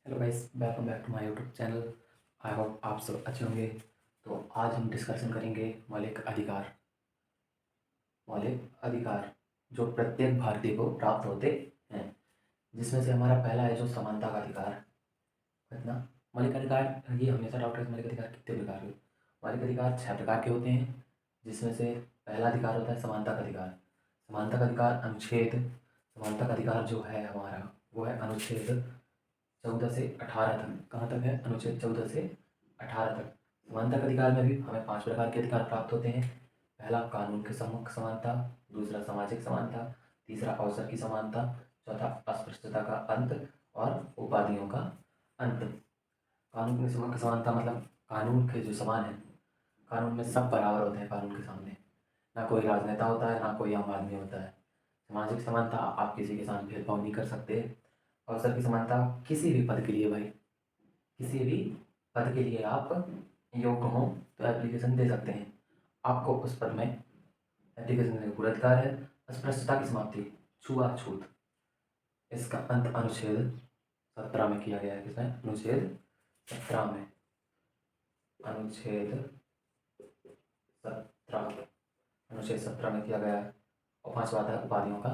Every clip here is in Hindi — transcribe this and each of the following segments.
Hello guys, welcome back to my YouTube channel. I hope आप सब अच्छे होंगे। तो आज हम डिस्कशन करेंगे मौलिक अधिकार जो प्रत्येक भारतीय को प्राप्त होते हैं, जिसमें से हमारा पहला है जो समानता का अधिकार। कितना मौलिक अधिकार, ये हमेशा डाउट है, मौलिक अधिकार कितने प्रकार के। मौलिक अधिकार 6 प्रकार के होते हैं, जिसमें से पहला अधिकार होता है समानता का अधिकार। समानता का अधिकार अनुच्छेद समानता का अधिकार जो है हमारा, वो है अनुच्छेद 14 से 18 तक। कहाँ तक है? अनुच्छेद 14 से 18 तक। समानता के अधिकार में भी हमें 5 प्रकार के अधिकार प्राप्त होते हैं। पहला कानून के सम्मुख समानता, दूसरा सामाजिक समानता, तीसरा अवसर की समानता, चौथा अस्पृश्यता का अंत और उपाधियों का अंत। कानून के सम्मुख समानता मतलब कानून के जो समान है, कानून में सब बराबर होते हैं कानून के सामने। ना कोई राजनेता होता है, ना कोई आम आदमी होता है। सामाजिक समानता, आप किसी के साथ भेदभाव नहीं कर सकते। अवसर की समानता, किसी भी पद के लिए भाई, किसी भी पद के लिए आप योग्य हों तो एप्लीकेशन दे सकते हैं, आपको उस पद में एप्लीकेशन देने का पूरा अधिकार है। अस्पृश्यता की समाप्ति, छुआछूत, इसका अंत अनुच्छेद 17 में किया गया है। किसमें? अनुच्छेद 17 में। अनुच्छेद 17 अनुच्छेद 17 में किया गया है। और 5वां आता है उपाधियों का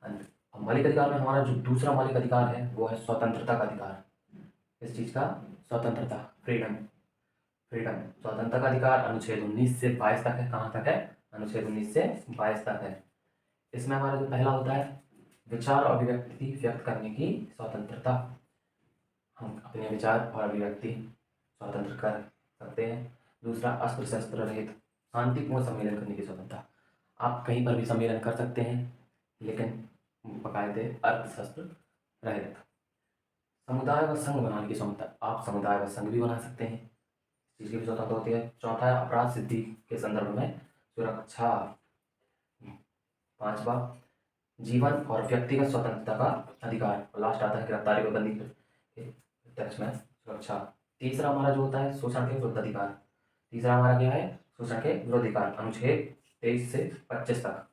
अंत। अब मौलिक अधिकार में हमारा जो दूसरा मौलिक अधिकार है वो है स्वतंत्रता का अधिकार। इस चीज़ का स्वतंत्रता, फ्रीडम। फ्रीडम स्वतंत्रता का अधिकार अनुच्छेद 19 से 22 तक है। कहाँ तक है? अनुच्छेद 19 से 22 तक है। इसमें हमारा जो पहला होता है विचार और अभिव्यक्ति व्यक्त करने की स्वतंत्रता। हम अपने विचार और अभिव्यक्ति स्वतंत्र कर सकते हैं। दूसरा अस्त्र शस्त्र रहित शांतिपूर्ण सम्मेलन करने की स्वतंत्रता। आप कहीं पर भी सम्मेलन कर सकते हैं, लेकिन बाकायदे अस्त्र शस्त्र रहित। समुदाय व संघ बनाने की क्षमता, आप समुदाय व संघ भी बना सकते हैं, चीज़ की स्वतंत्रता होती है। चौथा है अपराध सिद्धि के संदर्भ में सुरक्षा। 5वां जीवन और व्यक्तिगत स्वतंत्रता का अधिकार। और लास्ट आता है गिरफ्तारी व बंदी के प्रत्यक्ष में सुरक्षा। तीसरा हमारा जो होता है शोषण के विरुद्ध अधिकार। तीसरा हमारा क्या है? शोषण के विरुद्ध अधिकार, अनुच्छेद 23 से 25 तक,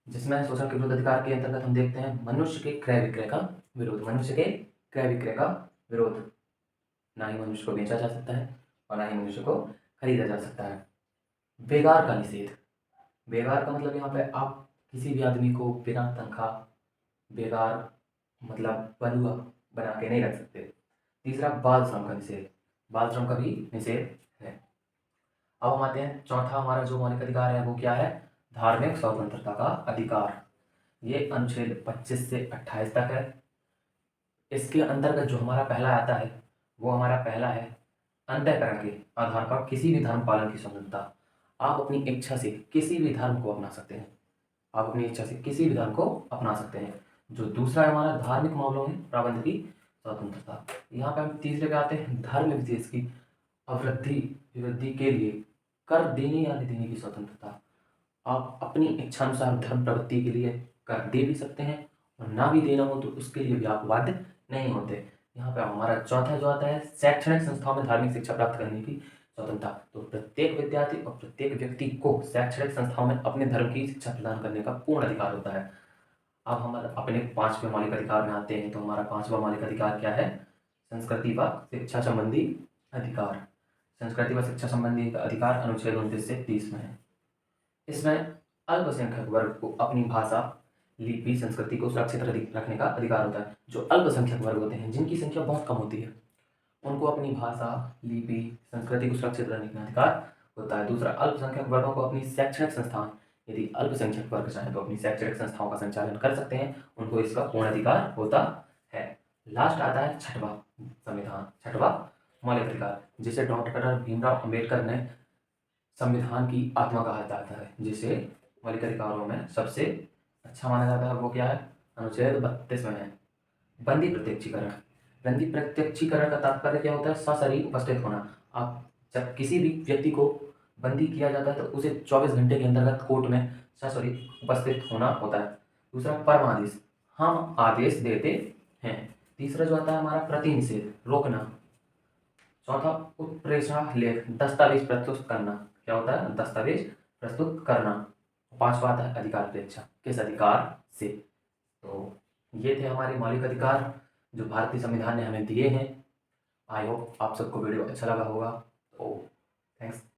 जिसमें शोषण के विरुद्ध अधिकार के अंतर्गत हम देखते हैं मनुष्य के क्रय विक्रय का विरोध। मनुष्य के क्रय विक्रय का विरोध, ना ही मनुष्य को बेचा जा सकता है और ना ही मनुष्य को खरीदा जा सकता है। बेगार का निषेध। बेगार का मतलब यहाँ पे आप किसी भी आदमी को बिना तनख्वाह बेगार मतलब बंधुआ बना के नहीं रख सकते। तीसरा बाल श्रम का निषेध, बाल श्रम का भी निषेध है। अब हम आते हैं चौथा हमारा जो मौलिक अधिकार है वो क्या है? धार्मिक स्वतंत्रता का अधिकार। ये अनुच्छेद 25 से 28 तक है। इसके अंतर्गत जो हमारा पहला आता है वो हमारा पहला है अंतःकरण के आधार पर किसी भी धर्म पालन की स्वतंत्रता। आप अपनी इच्छा से किसी भी धर्म को अपना सकते हैं। आप अपनी इच्छा से किसी भी धर्म को अपना सकते हैं। जो दूसरा है हमारा धार्मिक मामलों में प्रबंध की स्वतंत्रता। यहाँ पे हम तीसरे पे आते हैं धर्म विशेष की अवृद्धि वृद्धि के लिए कर देने या नहीं देने की स्वतंत्रता। आप अपनी इच्छानुसार धर्म प्रवृत्ति के लिए कर दे भी सकते हैं और ना भी देना हो तो उसके लिए भी आप बाध्य नहीं होते। यहाँ पे हमारा चौथा जो आता है शैक्षणिक संस्थाओं में धार्मिक शिक्षा प्राप्त करने की स्वतंत्रता। तो प्रत्येक विद्यार्थी और प्रत्येक व्यक्ति को शैक्षणिक संस्थाओं में अपने धर्म की शिक्षा प्रदान करने का पूर्ण अधिकार होता है। अब हम अपने 5वें मौलिक अधिकार में आते हैं। तो हमारा 5वां मौलिक अधिकार क्या है? संस्कृति व शिक्षा संबंधी अधिकार। संस्कृति व शिक्षा संबंधी अधिकार अनुच्छेद 29 से 30 में है। इसमें अल्पसंख्यक वर्ग को अपनी भाषा, लिपि, संस्कृति को सुरक्षित रखने का अधिकार होता है। जो अल्पसंख्यक वर्ग होते हैं, जिनकी संख्या बहुत कम होती है, उनको अपनी भाषा, लिपि, संस्कृति को सुरक्षित रखने का अधिकार होता है। दूसरा, अल्पसंख्यक वर्गों को अपनी शैक्षणिक संस्थान, यदि अल्पसंख्यक वर्ग चाहे तो अपनी शैक्षणिक संस्थाओं का संचालन कर सकते हैं, उनको इसका पूर्ण अधिकार होता है। लास्ट आता है छठवां मौलिक अधिकार, जिसे डॉक्टर भीमराव अंबेडकर ने संविधान की आत्मा कहा जाता है, जिसे मौलिक अधिकारों में सबसे अच्छा माना जाता है। वो क्या है? अनुच्छेद 32 में है बंदी प्रत्यक्षीकरण। बंदी प्रत्यक्षीकरण का तात्पर्य क्या होता है? सशरीर उपस्थित होना। आप जब किसी भी व्यक्ति को बंदी किया जाता है तो उसे 24 घंटे के अंतर्गत कोर्ट में सशरीर उपस्थित होना होता है। दूसरा परमादेश, हम आदेश देते हैं। तीसरा जो आता है हमारा प्रतिनिषेध, रोकना। चौथा उत्प्रेषा लेख, दस्तावेज प्रस्तुत करना। क्या होता है? दस्तावेज प्रस्तुत करना। 5वां आता है अधिकार परीक्षा, किस अधिकार से। तो ये थे हमारे मौलिक अधिकार। जो भारतीय संविधान ने हमें दिए हैं। आई होप आप सबको वीडियो अच्छा लगा होगा। तो थैंक्स।